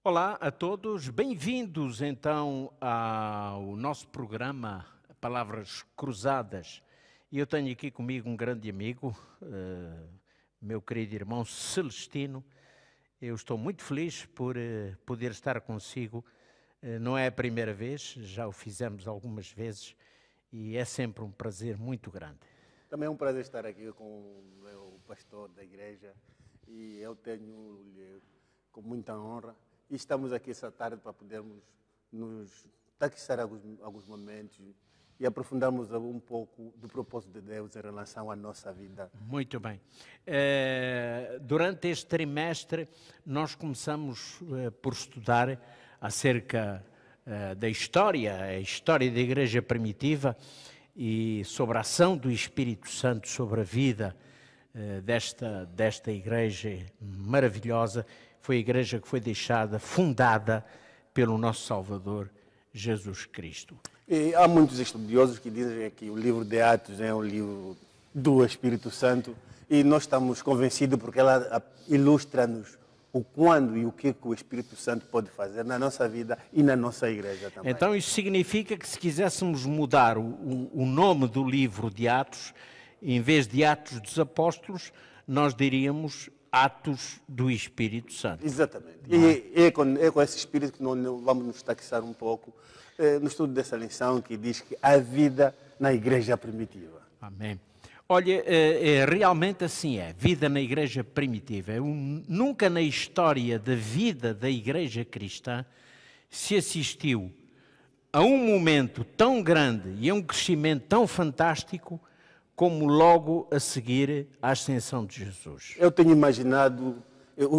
Olá a todos, bem-vindos então ao nosso programa Palavras Cruzadas. E eu tenho aqui comigo um grande amigo, meu querido irmão Celestino. Eu estou muito feliz por poder estar consigo. Não é a primeira vez, já o fizemos algumas vezes e é sempre um prazer muito grande. Também é um prazer estar aqui com o meu pastor da igreja e eu tenho-lhe com muita honra. E estamos aqui essa tarde para podermos nos taxar alguns momentos e aprofundarmos um pouco do propósito de Deus em relação à nossa vida. Muito bem. Durante este trimestre, nós começamos por estudar acerca da história, a história da Igreja Primitiva e sobre a ação do Espírito Santo sobre a vida desta Igreja maravilhosa. Foi a igreja que foi fundada pelo nosso Salvador, Jesus Cristo. E há muitos estudiosos que dizem que o livro de Atos é um livro do Espírito Santo e nós estamos convencidos porque ela ilustra-nos o quando e o que o Espírito Santo pode fazer na nossa vida e na nossa igreja também. Então isso significa que se quiséssemos mudar o nome do livro de Atos, em vez de Atos dos Apóstolos, nós diríamos Atos do Espírito Santo. Exatamente. E é com esse espírito que nós vamos nos taxar um pouco no estudo dessa lição que diz que há vida na igreja primitiva. Amém. Olha, realmente assim é, vida na igreja primitiva. Nunca na história da vida da igreja cristã se assistiu a um momento tão grande e a um crescimento tão fantástico como logo a seguir à ascensão de Jesus. Eu tenho imaginado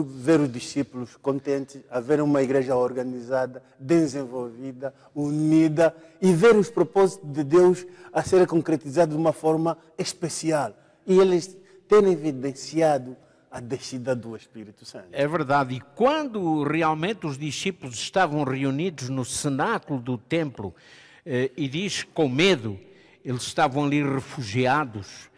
ver os discípulos contentes, a ver uma igreja organizada, desenvolvida, unida e ver os propósitos de Deus a serem concretizados de uma forma especial. E eles terem evidenciado a descida do Espírito Santo. É verdade. E quando realmente os discípulos estavam reunidos no cenáculo do templo, e diz com medo, eles estavam ali refugiados,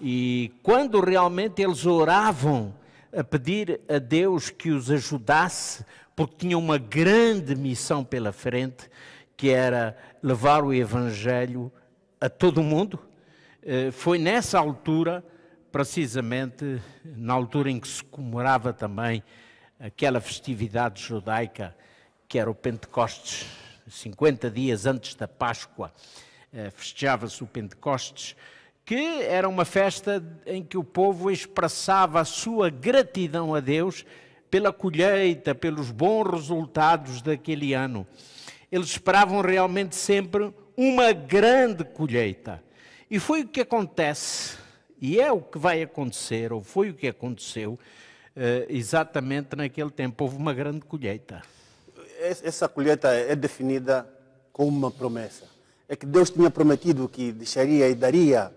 e quando realmente eles oravam a pedir a Deus que os ajudasse, porque tinham uma grande missão pela frente, que era levar o Evangelho a todo o mundo, foi nessa altura, precisamente na altura em que se comemorava também aquela festividade judaica, que era o Pentecostes, 50 dias antes da Páscoa, festejava-se o Pentecostes, que era uma festa em que o povo expressava a sua gratidão a Deus pela colheita, pelos bons resultados daquele ano. Eles esperavam realmente sempre uma grande colheita. E foi o que acontece, e é o que vai acontecer, ou foi o que aconteceu, exatamente naquele tempo. Houve uma grande colheita. Essa colheita é definida como uma promessa. É que Deus tinha prometido que deixaria e daria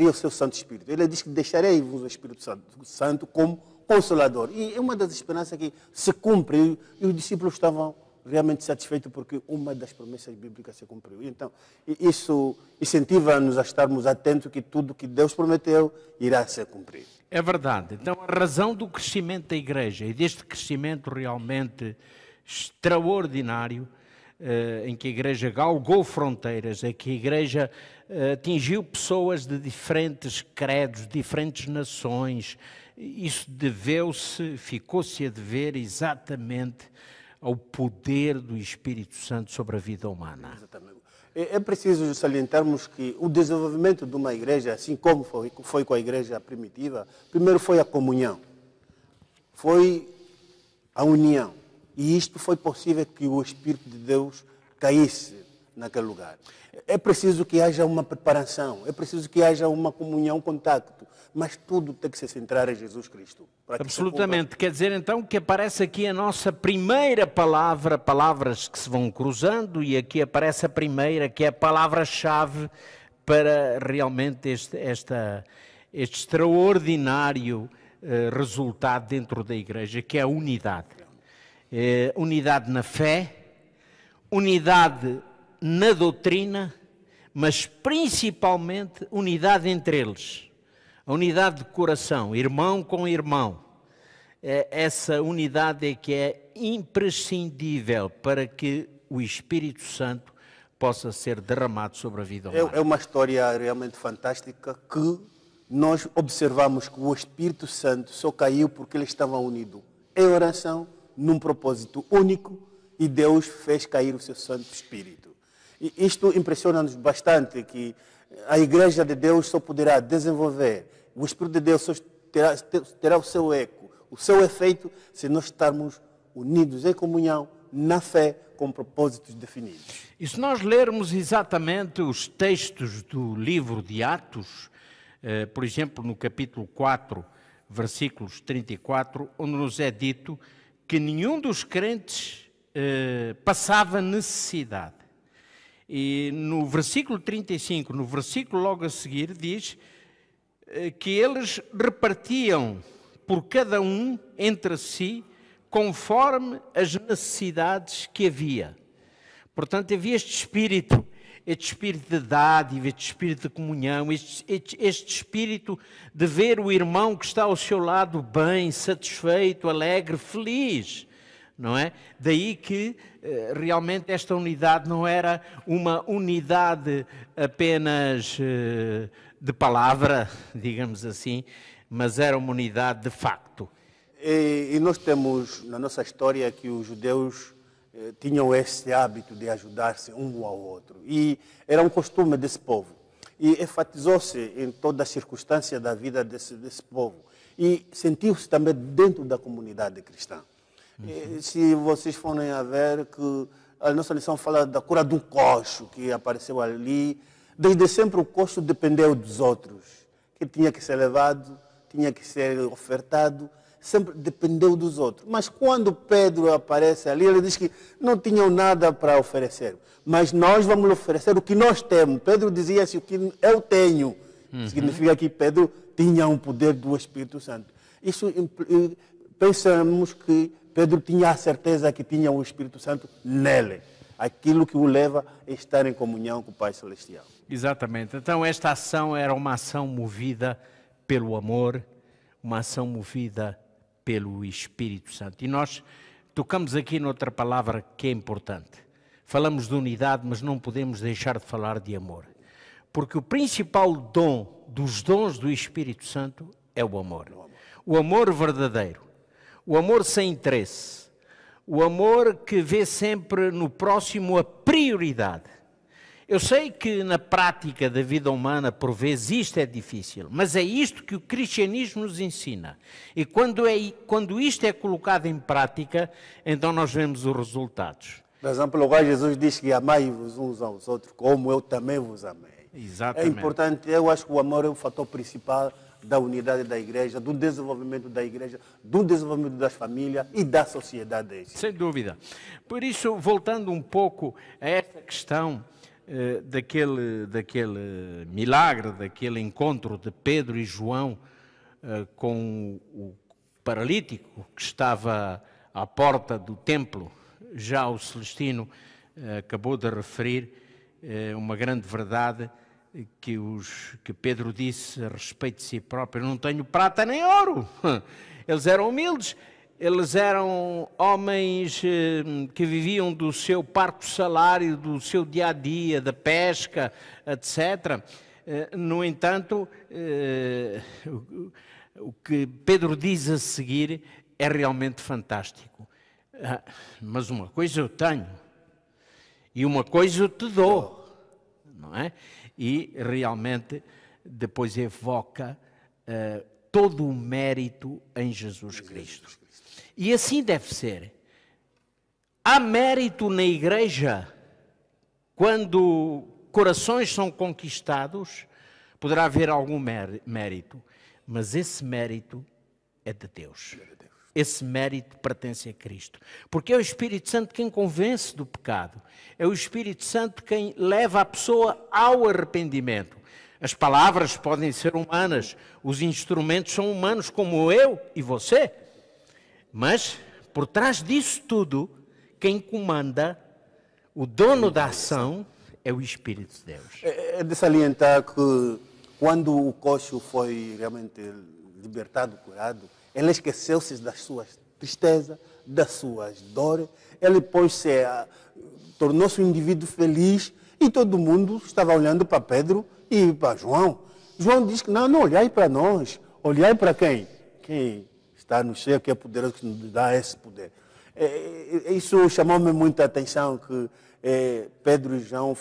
o seu Santo Espírito. Ele diz que deixarei-vos o Espírito Santo como Consolador. E é uma das esperanças que se cumpre e os discípulos estavam realmente satisfeitos porque uma das promessas bíblicas se cumpriu. Então, isso incentiva-nos a estarmos atentos que tudo que Deus prometeu irá ser cumprido. É verdade. Então, a razão do crescimento da igreja e deste crescimento realmente extraordinário, em que a igreja galgou fronteiras, em que a igreja atingiu pessoas de diferentes credos, diferentes nações. Isso ficou-se a dever exatamente ao poder do Espírito Santo sobre a vida humana. Exatamente. É preciso salientarmos que o desenvolvimento de uma igreja, assim como foi com a igreja primitiva, primeiro foi a comunhão, foi a união. E isto foi possível que o Espírito de Deus caísse naquele lugar. É preciso que haja uma preparação, é preciso que haja uma comunhão, um contacto, mas tudo tem que se centrar em Jesus Cristo. Absolutamente. Quer dizer então que aparece aqui a nossa primeira palavra, palavras que se vão cruzando, e aqui aparece a primeira, que é a palavra-chave para realmente este extraordinário resultado dentro da igreja, que é a unidade. Unidade na fé, unidade na doutrina, mas principalmente unidade entre eles. A unidade de coração, irmão com irmão. essa unidade é que é imprescindível para que o Espírito Santo possa ser derramado sobre a vida humana. É uma história realmente fantástica que nós observamos que o Espírito Santo só caiu porque eles estavam unidos em oração, num propósito único, e Deus fez cair o seu Santo Espírito. E isto impressiona-nos bastante, que a Igreja de Deus só poderá desenvolver, o Espírito de Deus só terá o seu eco, o seu efeito, se nós estarmos unidos em comunhão, na fé, com propósitos definidos. E se nós lermos exatamente os textos do livro de Atos, por exemplo, no capítulo 4, versículos 34, onde nos é dito que nenhum dos crentes passava necessidade. E no versículo 35, no versículo logo a seguir, diz que eles repartiam por cada um entre si conforme as necessidades que havia. Portanto, havia este espírito de dádiva, este espírito de comunhão, este espírito de ver o irmão que está ao seu lado bem, satisfeito, alegre, feliz, não é? Daí que realmente esta unidade não era uma unidade apenas de palavra, digamos assim, mas era uma unidade de facto. E nós temos na nossa história que os judeus tinham esse hábito de ajudar-se um ao outro. E era um costume desse povo. E enfatizou-se em toda a circunstância da vida desse povo. E sentiu-se também dentro da comunidade cristã. E, se vocês forem a ver que a nossa lição fala da cura de um coxo que apareceu ali. Desde sempre o coxo dependeu dos outros. Que tinha que ser levado, tinha que ser ofertado, sempre dependeu dos outros. Mas quando Pedro aparece ali, ele diz que não tinham nada para oferecer. Mas nós vamos oferecer o que nós temos. Pedro dizia assim, o que eu tenho. Significa que Pedro tinha um poder do Espírito Santo. Isso pensamos que Pedro tinha a certeza que tinha o Espírito Santo nele. Aquilo que o leva a estar em comunhão com o Pai Celestial. Exatamente. Então esta ação era uma ação movida pelo amor, uma ação movida pelo Espírito Santo. E nós tocamos aqui noutra palavra que é importante. Falamos de unidade, mas não podemos deixar de falar de amor. Porque o principal dom dos dons do Espírito Santo é o amor. O amor verdadeiro. O amor sem interesse. O amor que vê sempre no próximo a prioridade. Eu sei que na prática da vida humana, por vezes, isto é difícil, mas é isto que o cristianismo nos ensina. E quando isto é colocado em prática, então nós vemos os resultados. Por exemplo, o lugar Jesus diz que amai-vos uns aos outros, como eu também vos amei. Exatamente. É importante, eu acho que o amor é o fator principal da unidade da igreja, do desenvolvimento da igreja, do desenvolvimento das famílias e da sociedade. Sem dúvida. Por isso, voltando um pouco a esta questão daquele milagre, daquele encontro de Pedro e João com o paralítico que estava à porta do templo, já o Celestino acabou de referir uma grande verdade que Pedro disse a respeito de si próprio: não tenho prata nem ouro. Eles eram humildes. Eles eram homens que viviam do seu parco salário, do seu dia-a-dia, da pesca, etc. No entanto, o que Pedro diz a seguir é realmente fantástico. Mas uma coisa eu tenho e uma coisa eu te dou, não é? E realmente depois evoca todo o mérito em Jesus Cristo. E assim deve ser. Há mérito na igreja quando corações são conquistados, poderá haver algum mérito, mas esse mérito é de Deus. Esse mérito pertence a Cristo. Porque é o Espírito Santo quem convence do pecado. É o Espírito Santo quem leva a pessoa ao arrependimento. As palavras podem ser humanas, os instrumentos são humanos como eu e você. Mas, por trás disso tudo, quem comanda, o dono da ação, é o Espírito de Deus. É de salientar que quando o coxo foi realmente libertado, curado, Ele esqueceu-se das suas tristezas, das suas dores. Ele tornou-se um indivíduo feliz e todo mundo estava olhando para Pedro e para João. João diz que não olhai para nós, olhai para quem? Quem está no céu, que é poderoso, que nos dá esse poder. Isso chamou-me muita atenção, que Pedro e João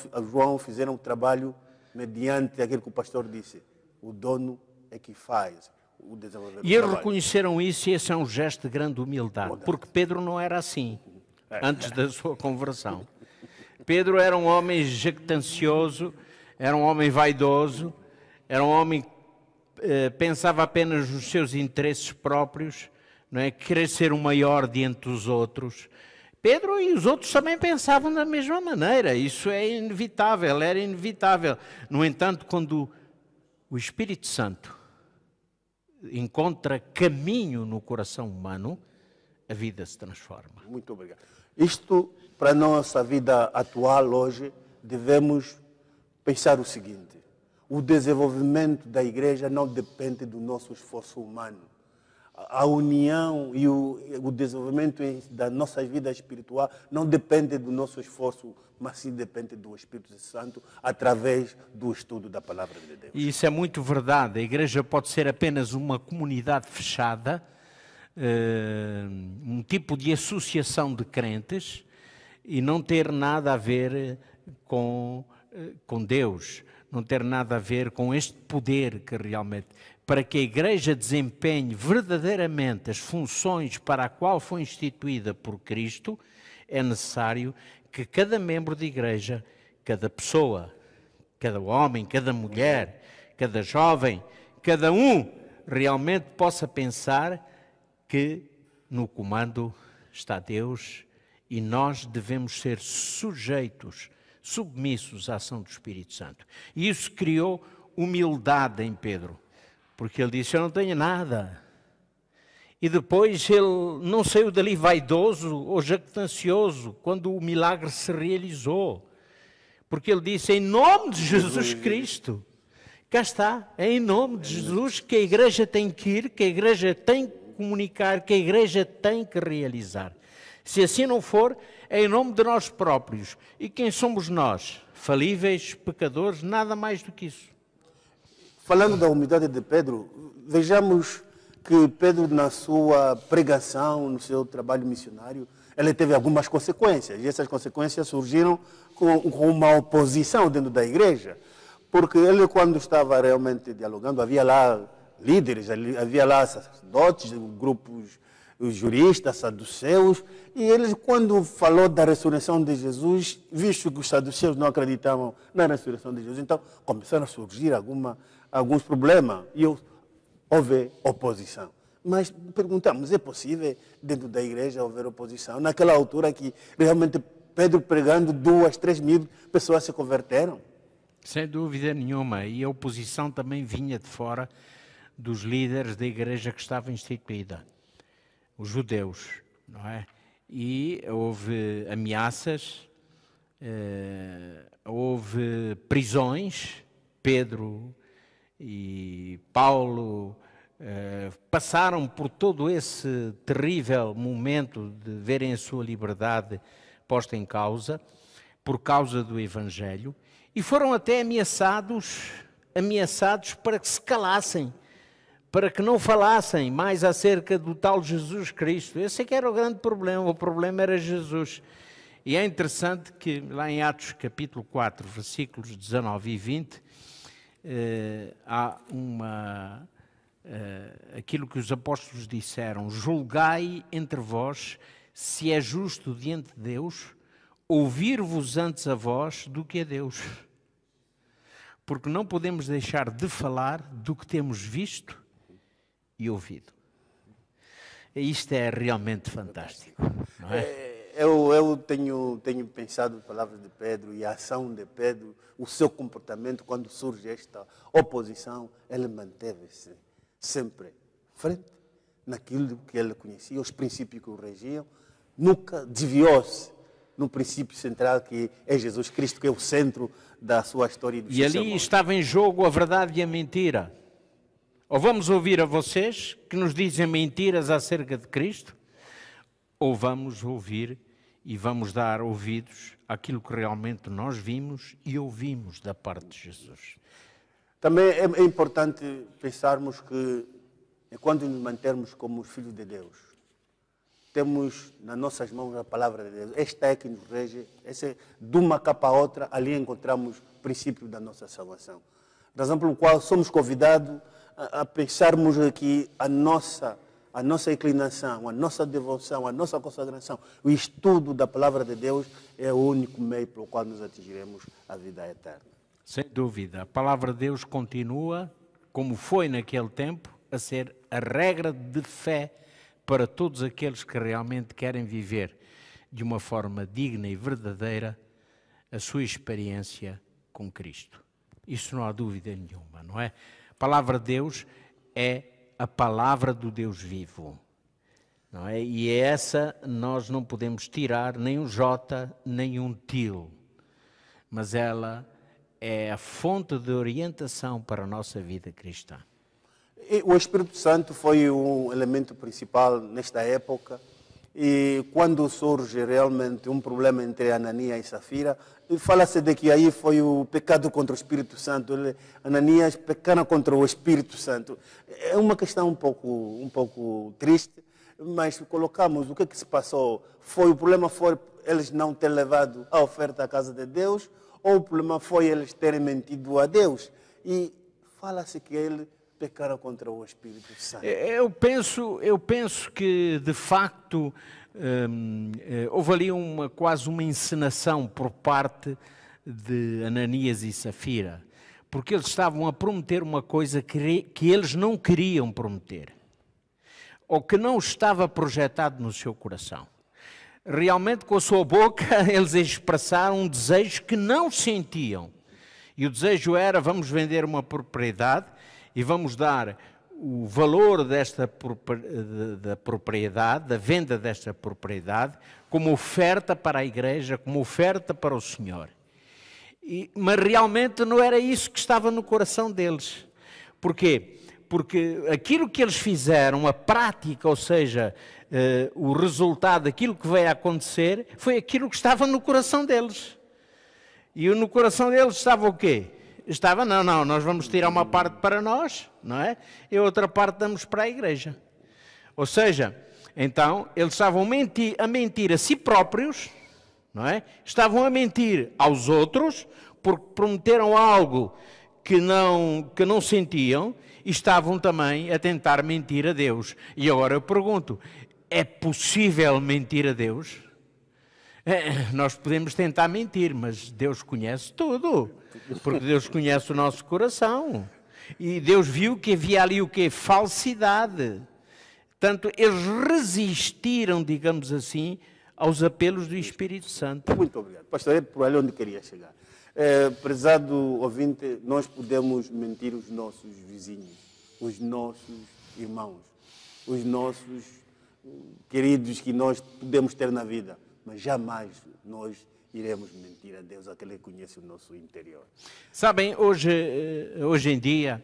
fizeram o trabalho mediante aquilo que o pastor disse. O dono é que faz o desenvolvimento. E eles reconheceram isso, e esse é um gesto de grande humildade, porque Pedro não era assim, antes da sua conversão. Pedro era um homem jactancioso, era um homem vaidoso, era um homem que pensava apenas nos seus interesses próprios, não é? Querer ser o maior diante dos outros. Pedro e os outros também pensavam da mesma maneira, isso é inevitável, era inevitável. No entanto, quando o Espírito Santo encontra caminho no coração humano, a vida se transforma. Muito obrigado. Isto, para a nossa vida atual hoje, devemos pensar o seguinte: o desenvolvimento da igreja não depende do nosso esforço humano. A união e o desenvolvimento da nossa vida espiritual não depende do nosso esforço, mas sim depende do Espírito Santo através do estudo da Palavra de Deus. E isso é muito verdade. A igreja pode ser apenas uma comunidade fechada, um tipo de associação de crentes, e não ter nada a ver com Deus, não ter nada a ver com este poder que realmente... Para que a igreja desempenhe verdadeiramente as funções para a qual foi instituída por Cristo, é necessário que cada membro de igreja, cada pessoa, cada homem, cada mulher, cada jovem, cada um realmente possa pensar que no comando está Deus e nós devemos ser sujeitos, submissos à ação do Espírito Santo. E isso criou humildade em Pedro. Porque ele disse, eu não tenho nada. E depois ele não saiu dali vaidoso ou jactancioso quando o milagre se realizou. Porque ele disse, em nome de Jesus Cristo, cá está, é em nome de Jesus que a igreja tem que ir, que a igreja tem que comunicar, que a igreja tem que realizar. Se assim não for, é em nome de nós próprios. E quem somos nós? Falíveis, pecadores, nada mais do que isso. Falando da humildade de Pedro, vejamos que Pedro, na sua pregação, no seu trabalho missionário, ele teve algumas consequências. E essas consequências surgiram com uma oposição dentro da igreja. Porque ele, quando estava realmente dialogando, havia lá líderes, havia lá sacerdotes, grupos, os juristas, saduceus, e ele, quando falou da ressurreição de Jesus, visto que os saduceus não acreditavam na ressurreição de Jesus, então começaram a surgir alguns problemas e houve oposição. Mas perguntamos, é possível dentro da igreja haver oposição? Naquela altura que realmente Pedro pregando 2, 3 mil pessoas se converteram? Sem dúvida nenhuma. E a oposição também vinha de fora dos líderes da igreja que estava instituída. Os judeus, não é? E houve ameaças, houve prisões. Pedro e Paulo passaram por todo esse terrível momento de verem a sua liberdade posta em causa, por causa do Evangelho, e foram até ameaçados para que se calassem, para que não falassem mais acerca do tal Jesus Cristo. Esse é que era o grande problema, o problema era Jesus. E é interessante que lá em Atos capítulo 4, versículos 19 e 20, há aquilo que os apóstolos disseram: julgai entre vós se é justo diante de Deus ouvir-vos antes a vós do que a Deus. Porque não podemos deixar de falar do que temos visto e ouvido. Isto é realmente fantástico, não é? Eu tenho pensado nas palavras de Pedro e a ação de Pedro, o seu comportamento quando surge esta oposição, ele manteve-se sempre frente naquilo que ele conhecia, os princípios que o regiam, nunca desviou-se no princípio central que é Jesus Cristo, que é o centro da sua história e do seu E ali estava em jogo a verdade e a mentira. Ou vamos ouvir a vocês que nos dizem mentiras acerca de Cristo, ou vamos ouvir e vamos dar ouvidos àquilo que realmente nós vimos e ouvimos da parte de Jesus. Também é importante pensarmos que, enquanto nos mantermos como os filhos de Deus, temos nas nossas mãos a palavra de Deus. Esta é que nos rege. De uma capa a outra, ali encontramos o princípio da nossa salvação. Razão pelo qual somos convidados a pensarmos que a nossa inclinação, a nossa devoção, a nossa consagração, o estudo da palavra de Deus é o único meio pelo qual nos atingiremos a vida eterna. Sem dúvida. A palavra de Deus continua, como foi naquele tempo, a ser a regra de fé para todos aqueles que realmente querem viver de uma forma digna e verdadeira a sua experiência com Cristo. Isso não há dúvida nenhuma, não é? A palavra de Deus é a palavra do Deus vivo, não é? E essa nós não podemos tirar nem um jota, nem um til, mas ela é a fonte de orientação para a nossa vida cristã. O Espírito Santo foi um elemento principal nesta época, e quando surge realmente um problema entre Ananias e Safira, fala-se de que aí foi o pecado contra o Espírito Santo. Ananias pecaram contra o Espírito Santo. É uma questão um pouco triste, mas colocamos o que se passou. O problema foi eles não terem levado a oferta à casa de Deus, ou o problema foi eles terem mentido a Deus? E fala-se que ele pecaram contra o Espírito Santo. Eu penso que, de facto, houve ali quase uma encenação por parte de Ananias e Safira, porque eles estavam a prometer uma coisa que eles não queriam prometer, ou que não estava projetado no seu coração. Realmente, com a sua boca, eles expressaram um desejo que não sentiam. E o desejo era: vamos vender uma propriedade e vamos dar o valor da propriedade, da venda desta propriedade, como oferta para a igreja, como oferta para o Senhor. Mas realmente não era isso que estava no coração deles. Porquê? Porque aquilo que eles fizeram, a prática, ou seja, o resultado daquilo que veio a acontecer, foi aquilo que estava no coração deles. E no coração deles estava o quê? Estava, não, nós vamos tirar uma parte para nós, não é? E a outra parte damos para a igreja. Ou seja, então, eles estavam a mentir a si próprios, não é? Estavam a mentir aos outros, porque prometeram algo que não sentiam, e estavam também a tentar mentir a Deus. E agora eu pergunto, é possível mentir a Deus? Nós podemos tentar mentir, mas Deus conhece tudo, porque Deus conhece o nosso coração. E Deus viu que havia ali o quê? Falsidade. Portanto, eles resistiram, digamos assim, aos apelos do Espírito Santo. Muito obrigado. Pastor, é por ali onde queria chegar. Prezado ouvinte, nós podemos mentir os nossos vizinhos, os nossos irmãos, os nossos queridos que nós podemos ter na vida, mas jamais nós iremos mentir a Deus, aquele que conhece o nosso interior. Sabem, hoje em dia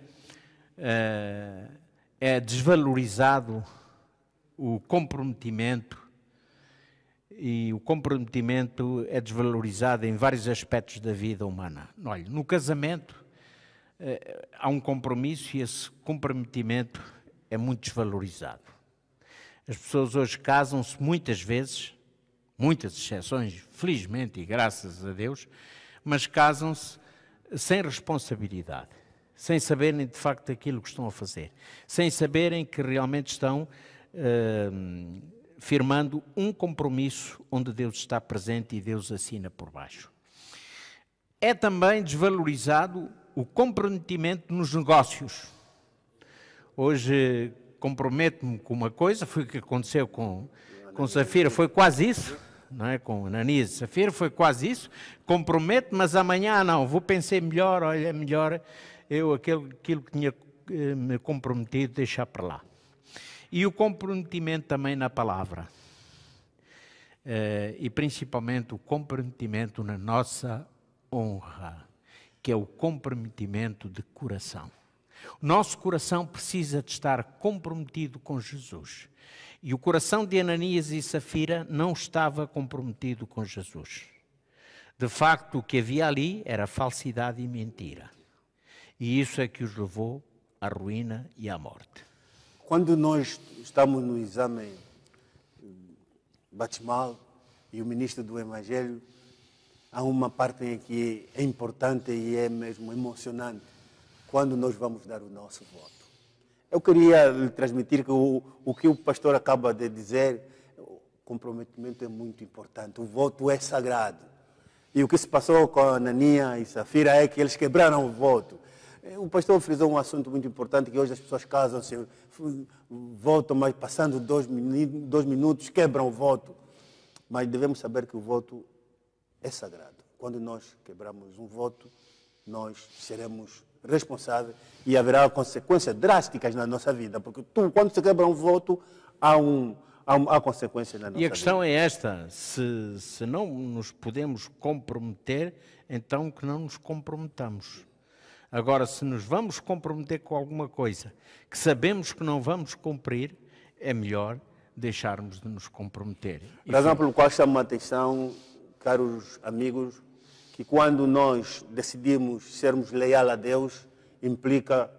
é desvalorizado o comprometimento, e o comprometimento é desvalorizado em vários aspectos da vida humana. Olha, no casamento há um compromisso e esse comprometimento é muito desvalorizado. As pessoas hoje casam-se muitas vezes, muitas exceções, felizmente e graças a Deus, mas casam-se sem responsabilidade, sem saberem de facto aquilo que estão a fazer, sem saberem que realmente estão firmando um compromisso onde Deus está presente e Deus assina por baixo. É também desvalorizado o comprometimento nos negócios. Hoje comprometo-me com uma coisa, foi o que aconteceu com Safira, foi quase isso, não é? Com Ananias e Safira, foi quase isso. Comprometo, mas amanhã não, vou pensar melhor, olha, é melhor eu aquilo que tinha me comprometido deixar para lá. E o comprometimento também na palavra. E principalmente o comprometimento na nossa honra, que é o comprometimento de coração. O nosso coração precisa de estar comprometido com Jesus. E o coração de Ananias e Safira não estava comprometido com Jesus. De facto, o que havia ali era falsidade e mentira. E isso é que os levou à ruína e à morte. Quando nós estamos no exame batismal e o ministro do Evangelho, há uma parte em que é importante e é mesmo emocionante, quando nós vamos dar o nosso voto. Eu queria lhe transmitir que o que o pastor acaba de dizer, o comprometimento é muito importante, o voto é sagrado. E o que se passou com Ananias e Safira é que eles quebraram o voto. O pastor frisou um assunto muito importante, que hoje as pessoas casam-se, votam, mas passando 2 minutos quebram o voto. Mas devemos saber que o voto é sagrado. Quando nós quebramos um voto, nós seremos responsáveis e haverá consequências drásticas na nossa vida, porque quando se quebra um voto, há consequências na nossa vida. E a questão é esta, se não nos podemos comprometer, então que não nos comprometamos. Agora, se nos vamos comprometer com alguma coisa que sabemos que não vamos cumprir, é melhor deixarmos de nos comprometer. Razão pelo qual chamo a atenção, caros amigos, que quando nós decidimos sermos leais a Deus, implica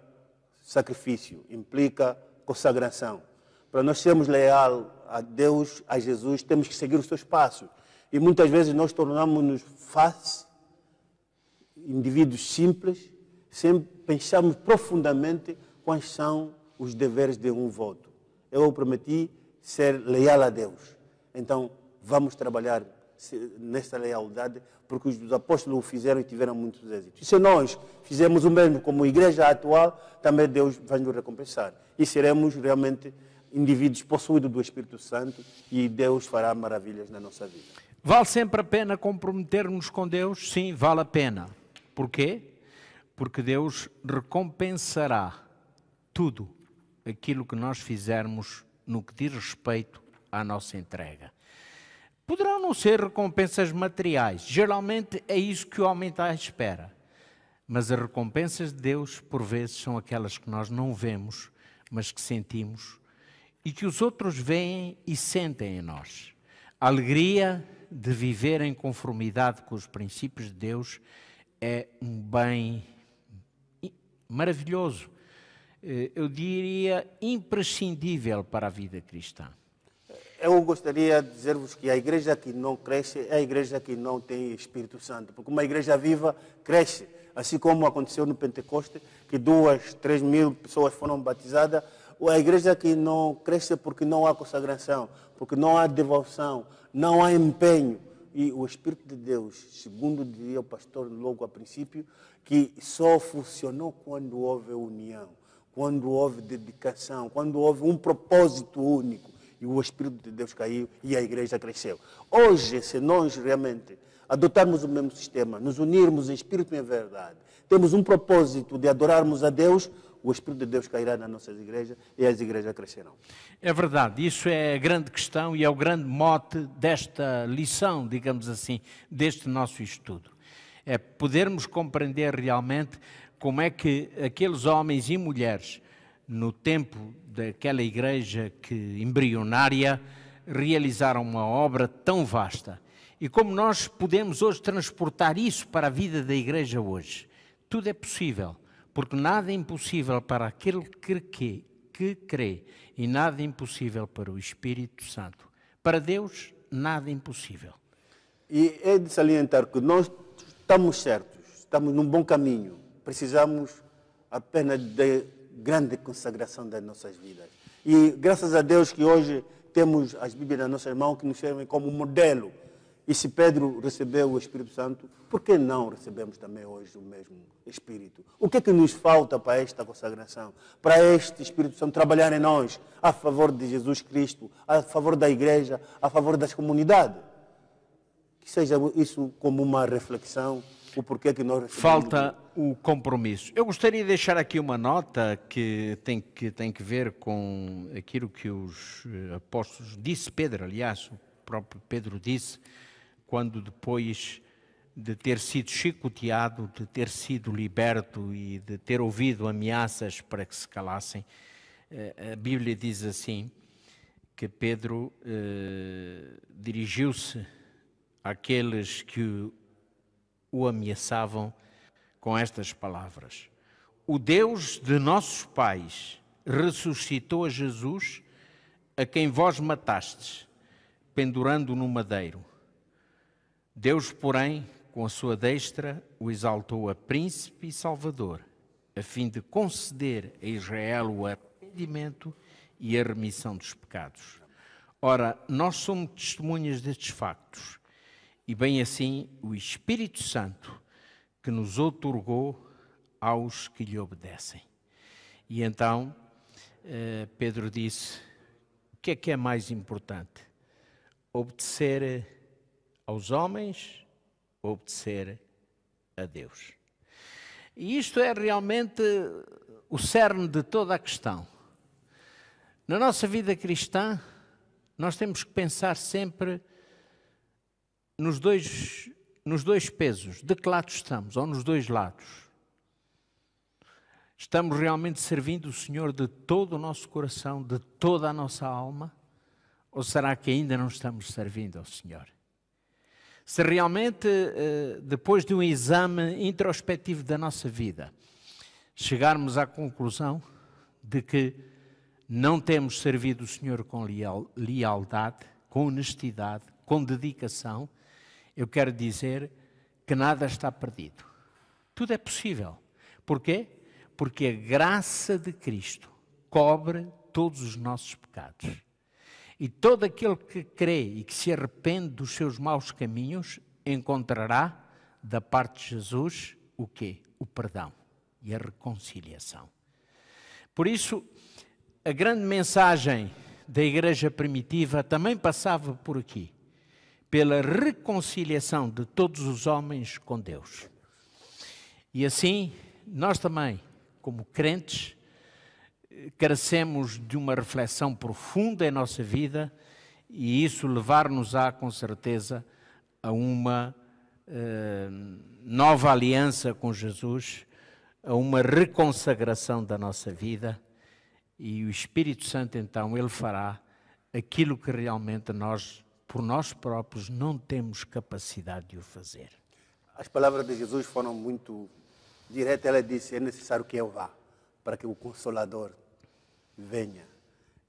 sacrifício, implica consagração. Para nós sermos leais a Deus, a Jesus, temos que seguir os seus passos. E muitas vezes nós tornamos-nos fáceis, indivíduos simples, sem pensarmos profundamente quais são os deveres de um voto. Eu prometi ser leal a Deus. Então, vamos trabalhar nesta lealdade, porque os apóstolos o fizeram e tiveram muitos êxitos. E se nós fizermos o mesmo como igreja atual, também Deus vai nos recompensar. E seremos realmente indivíduos possuídos do Espírito Santo e Deus fará maravilhas na nossa vida. Vale sempre a pena comprometermos com Deus? Sim, vale a pena. Porquê? Porque Deus recompensará tudo aquilo que nós fizermos no que diz respeito à nossa entrega. Poderão não ser recompensas materiais, geralmente é isso que o homem está à espera. Mas as recompensas de Deus, por vezes, são aquelas que nós não vemos, mas que sentimos e que os outros veem e sentem em nós. A alegria de viver em conformidade com os princípios de Deus é um bem maravilhoso, eu diria imprescindível para a vida cristã. Eu gostaria de dizer-vos que a igreja que não cresce é a igreja que não tem Espírito Santo, porque uma igreja viva cresce, assim como aconteceu no Pentecoste, que 2, 3 mil pessoas foram batizadas. A igreja que não cresce porque não há consagração, porque não há devoção, não há empenho. E o Espírito de Deus, segundo diria o pastor logo a princípio, que só funcionou quando houve união, quando houve dedicação, quando houve um propósito único. E o Espírito de Deus caiu e a igreja cresceu. Hoje, se nós realmente adotarmos o mesmo sistema, nos unirmos em espírito e em verdade, temos um propósito de adorarmos a Deus, o Espírito de Deus cairá nas nossas igrejas e as igrejas crescerão. É verdade, isso é a grande questão e é o grande mote desta lição, digamos assim, deste nosso estudo. É podermos compreender realmente como é que aqueles homens e mulheres, no tempo daquela igreja embrionária, realizaram uma obra tão vasta. E como nós podemos hoje transportar isso para a vida da igreja hoje. Tudo é possível, porque nada é impossível para aquele que crê e nada é impossível para o Espírito Santo. Para Deus, nada é impossível. E é de salientar que nós estamos certos, estamos num bom caminho, precisamos apenas de grande consagração das nossas vidas. E graças a Deus que hoje temos as Bíblias nas nossas mãos que nos servem como modelo. E se Pedro recebeu o Espírito Santo, por que não recebemos também hoje o mesmo Espírito? O que é que nos falta para esta consagração? Para este Espírito Santo trabalhar em nós, a favor de Jesus Cristo, a favor da igreja, a favor das comunidades? Que seja isso como uma reflexão, o porquê que nós recebemos. Falta o compromisso. Eu gostaria de deixar aqui uma nota que tem que ver com aquilo que os apóstolos, disse Pedro, aliás, o próprio Pedro disse, quando depois de ter sido chicoteado, de ter sido liberto e de ter ouvido ameaças para que se calassem. A Bíblia diz assim, que Pedro dirigiu-se àqueles que o ameaçavam com estas palavras: o Deus de nossos pais ressuscitou a Jesus, a quem vós matastes, pendurando no madeiro. Deus, porém, com a sua destra, o exaltou a príncipe e salvador, a fim de conceder a Israel o arrependimento e a remissão dos pecados. Ora, nós somos testemunhas destes factos, e bem assim o Espírito Santo, que nos outorgou aos que lhe obedecem. E então, Pedro disse, o que é mais importante? Obedecer aos homens, obedecer a Deus. E isto é realmente o cerne de toda a questão. Na nossa vida cristã, nós temos que pensar sempre nos dois pesos, de que lado estamos, ou nos dois lados. Estamos realmente servindo o Senhor de todo o nosso coração, de toda a nossa alma? Ou será que ainda não estamos servindo ao Senhor? Se realmente, depois de um exame introspectivo da nossa vida, chegarmos à conclusão de que não temos servido o Senhor com lealdade, com honestidade, com dedicação, eu quero dizer que nada está perdido. Tudo é possível. Porquê? Porque a graça de Cristo cobre todos os nossos pecados. E todo aquele que crê e que se arrepende dos seus maus caminhos encontrará da parte de Jesus o quê? O perdão e a reconciliação. Por isso, a grande mensagem da igreja primitiva também passava por aqui, pela reconciliação de todos os homens com Deus. E assim, nós também, como crentes, carecemos de uma reflexão profunda em nossa vida e isso levar-nos-á, com certeza, a uma nova aliança com Jesus, a uma reconsagração da nossa vida, e o Espírito Santo, então, Ele fará aquilo que realmente nós, por nós próprios, não temos capacidade de o fazer. As palavras de Jesus foram muito diretas. Ela disse, é necessário que eu vá, para que o Consolador venha.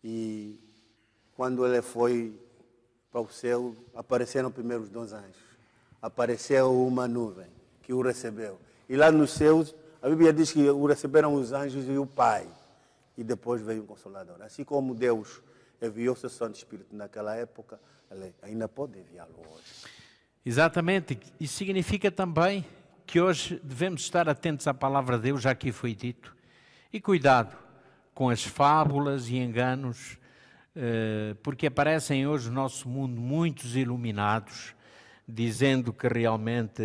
E quando ele foi para o céu, apareceram primeiro os 2 anjos. Apareceu uma nuvem que o recebeu. E lá nos céus, a Bíblia diz que o receberam os anjos e o Pai. E depois veio o Consolador. Assim como Deus enviou o seu Santo Espírito naquela época, ele ainda pode enviá-lo hoje. Exatamente. Isso significa também que hoje devemos estar atentos à palavra de Deus, já aqui foi dito. E cuidado com as fábulas e enganos, porque aparecem hoje no nosso mundo muitos iluminados, dizendo que realmente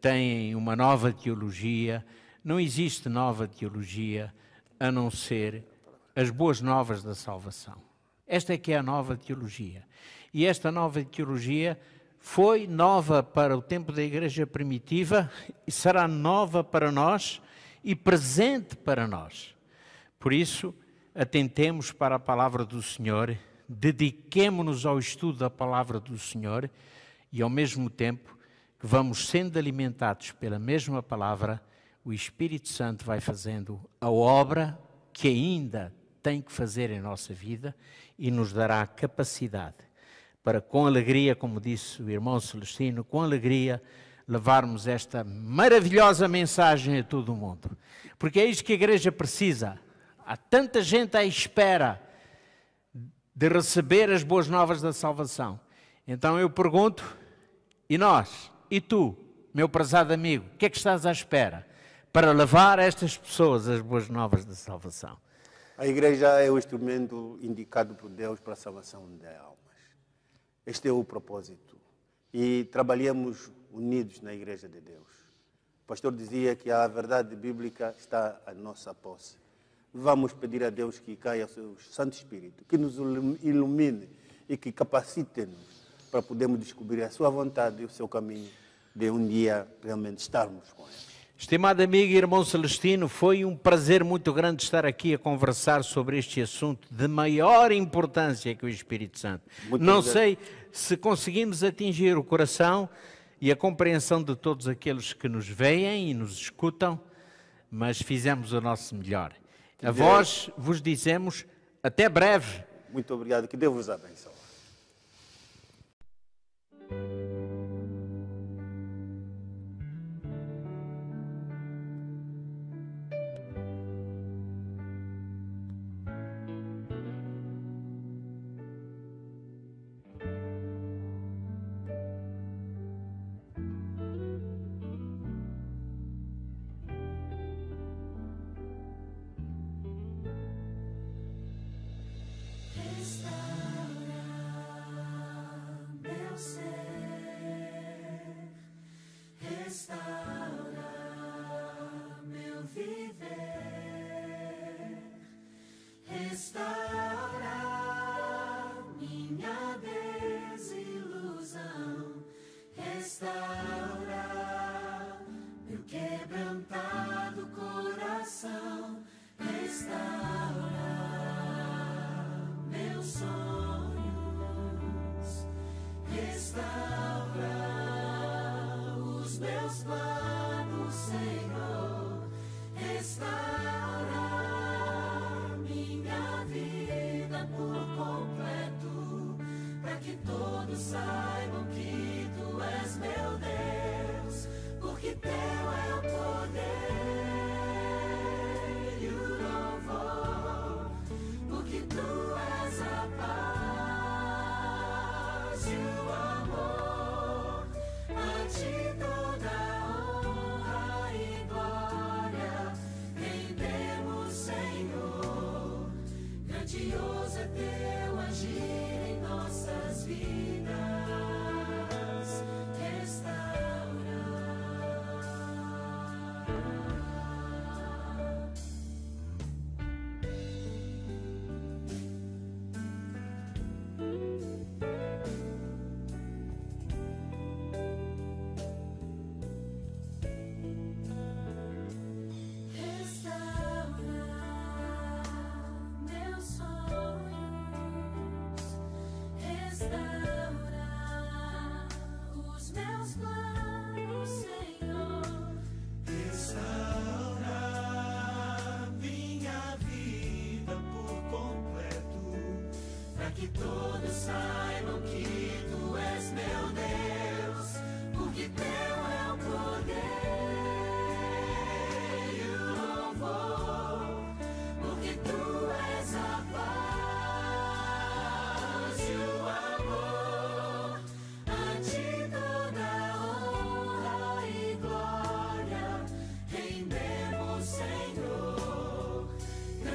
têm uma nova teologia. Não existe nova teologia a não ser as boas novas da salvação. Esta é que é a nova teologia. E esta nova teologia foi nova para o tempo da igreja primitiva e será nova para nós e presente para nós. Por isso, atentemos para a palavra do Senhor, dediquemo-nos ao estudo da palavra do Senhor e, ao mesmo tempo que vamos sendo alimentados pela mesma palavra, o Espírito Santo vai fazendo a obra que ainda tem que fazer em nossa vida e nos dará capacidade para, com alegria, como disse o irmão Celestino, com alegria, levarmos esta maravilhosa mensagem a todo o mundo. Porque é isto que a igreja precisa. Há tanta gente à espera de receber as boas novas da salvação. Então eu pergunto, e nós, e tu, meu prezado amigo, o que é que estás à espera para levar a estas pessoas as boas novas da salvação? A igreja é o instrumento indicado por Deus para a salvação de almas. Este é o propósito. E trabalhamos unidos na igreja de Deus. O pastor dizia que a verdade bíblica está à nossa posse. Vamos pedir a Deus que caia o seu Santo Espírito, que nos ilumine e que capacite-nos para podermos descobrir a sua vontade e o seu caminho, de um dia realmente estarmos com Ele. Estimado amigo e irmão Celestino, foi um prazer muito grande estar aqui a conversar sobre este assunto de maior importância que o Espírito Santo. Não sei se conseguimos atingir o coração e a compreensão de todos aqueles que nos veem e nos escutam, mas fizemos o nosso melhor. A vós vos dizemos até breve. Muito obrigado, que Deus vos abençoe.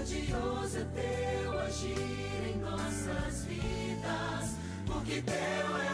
Grandioso é teu agir em nossas vidas, porque teu é